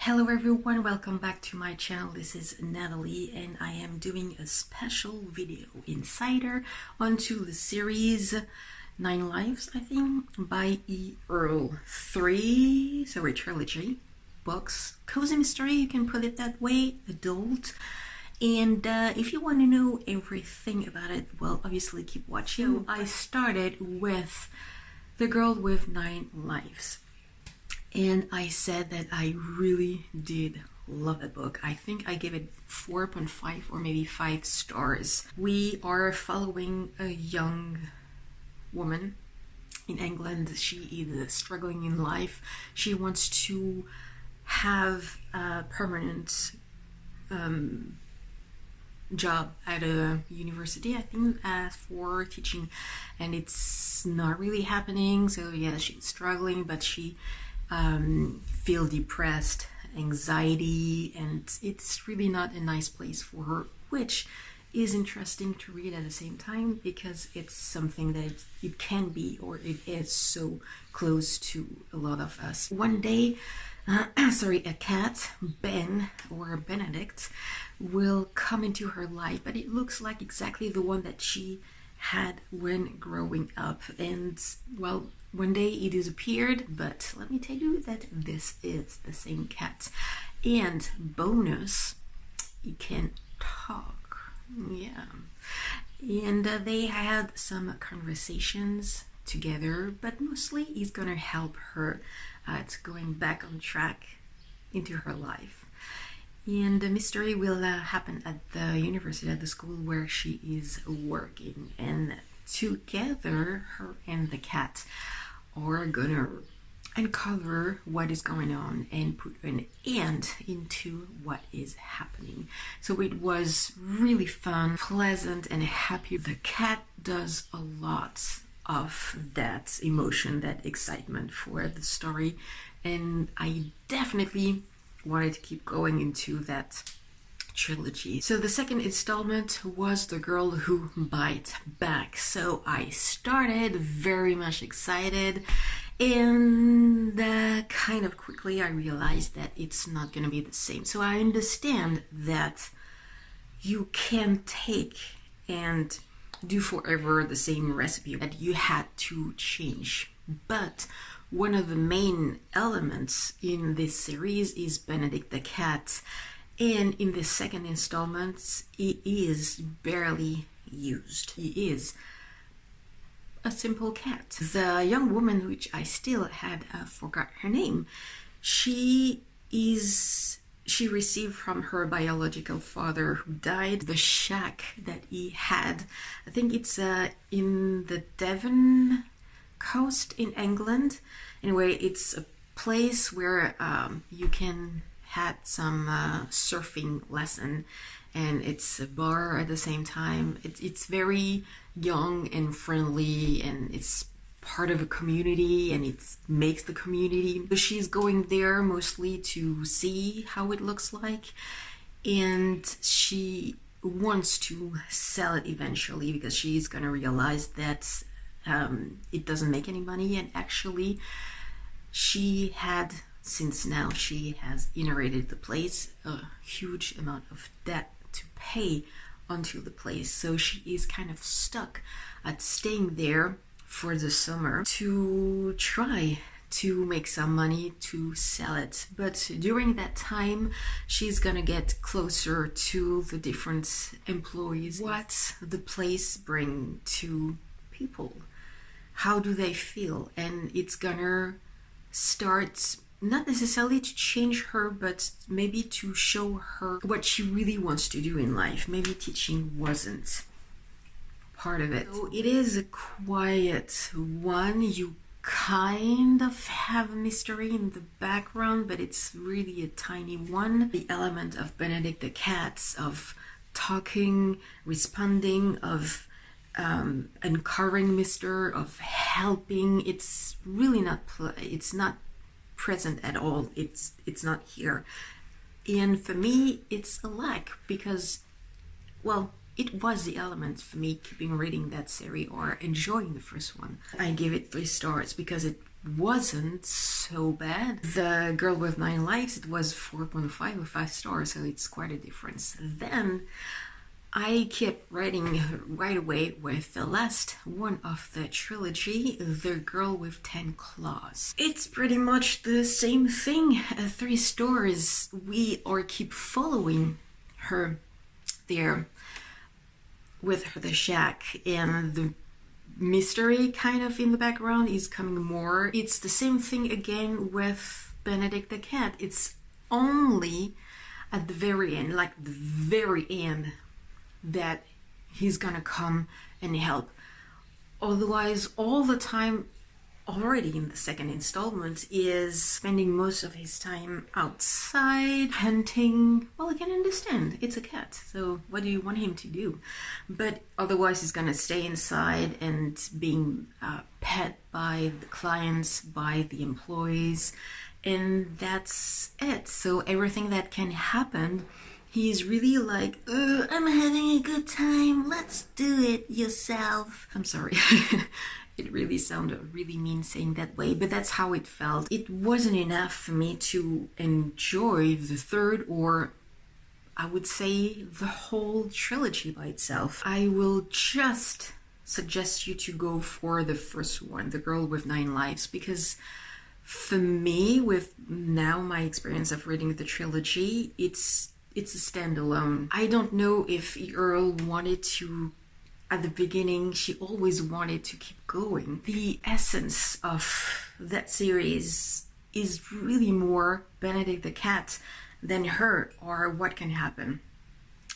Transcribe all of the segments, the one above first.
Hello everyone, welcome back to my channel. This is Natalie and I am doing a special video insider onto the series 9 Lives, I think, by E. Earl. Trilogy books, cozy mystery, you can put it that way, adult. And if you want to know everything about it, well, obviously keep watching. I started with The Girl with 9 Lives. And I said that I really did love the book. I think I gave it 4.5 or maybe 5 stars. We are following a young woman in England. She is struggling in life. She wants to have a permanent job at a university, I think, for teaching, and it's not really happening. So yeah, she's struggling, but she feel depressed, anxiety, and it's really not a nice place for her, which is interesting to read at the same time because it's something that it can be, or it is so close to a lot of us. One day, a cat, Ben or Benedict, will come into her life, but it looks like exactly the one that she had when growing up, and well, one day it disappeared, but let me tell you that this is the same cat. And bonus, it can talk. Yeah. And they had some conversations together, but mostly he's gonna help her at going back on track into her life. And the mystery will happen at the university, at the school where she is working, and together her and the cat are gonna uncover what is going on and put an end into what is happening. So it was really fun, pleasant, and happy. The cat does a lot of that emotion, that excitement for the story, and I definitely wanted to keep going into that trilogy. So the second installment was The Girl Who Bites Back. So I started very much excited, and kind of quickly I realized that it's not gonna be the same. So I understand that you can take and do forever the same recipe, that you had to change. But one of the main elements in this series is Benedict the cat, and in the second installment he is barely used. He is a simple cat. The young woman, which I still had forgot her name, she received from her biological father, who died, the shack that he had. I think it's in the Devon coast in England. Anyway, it's a place where you can have some surfing lesson, and it's a bar at the same time. It's very young and friendly, and it's part of a community, and it makes the community. So she's going there mostly to see how it looks like, and she wants to sell it eventually because she's gonna realize that it doesn't make any money, and actually since now she has inherited the place, a huge amount of debt to pay onto the place. So she is kind of stuck at staying there for the summer to try to make some money to sell it. But during that time, she's gonna get closer to the different employees, what the place bring to people, how do they feel, and it's gonna start not necessarily to change her, but maybe to show her what she really wants to do in life. Maybe teaching wasn't part of it. So it is a quiet one. You kind of have a mystery in the background, but it's really a tiny one. The element of Benedict the cat, of talking, responding, of uncovering mystery, of helping, it's really not it's not present at all. It's not here, and for me it's a lack, because well, it was the element for me keeping reading that series or enjoying the first one. I gave it 3 stars because it wasn't so bad. The Girl with 9 Lives, it was 4.5 or 5 stars, so it's quite a difference. Then I kept reading right away with the last one of the trilogy, The Girl with 10 Claws. It's pretty much the same thing. 3 stars. We are keep following her there with her, the shack, and the mystery kind of in the background is coming more. It's the same thing again with Benedict the cat. It's only at the very end, like the very end, that he's gonna come and help. Otherwise, all the time already in the second installment is spending most of his time outside hunting. Well, I can understand, it's a cat, so what do you want him to do? But otherwise he's gonna stay inside and being pet by the clients, by the employees, and that's it. So everything that can happen, he's really like, I'm having a good time, let's do it yourself. I'm sorry. It really sounded really mean saying that way, but that's how it felt. It wasn't enough for me to enjoy the third, or I would say the whole trilogy by itself. I will just suggest you to go for the first one, The Girl with 9 Lives, because for me, with now my experience of reading the trilogy, it's a standalone. I don't know if Earl wanted to, at the beginning, she always wanted to keep going. The essence of that series is really more Benedict the cat than her, or what can happen.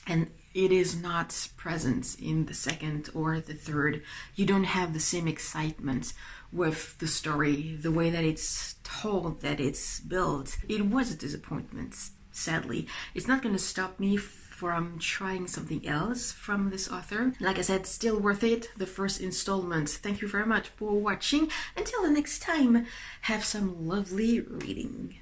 And it is not present in the second or the third. You don't have the same excitement with the story, the way that it's told, that it's built. It was a disappointment, sadly. It's not going to stop me from trying something else from this author. Like I said, still worth it, the first installment. Thank you very much for watching. Until the next time, have some lovely reading.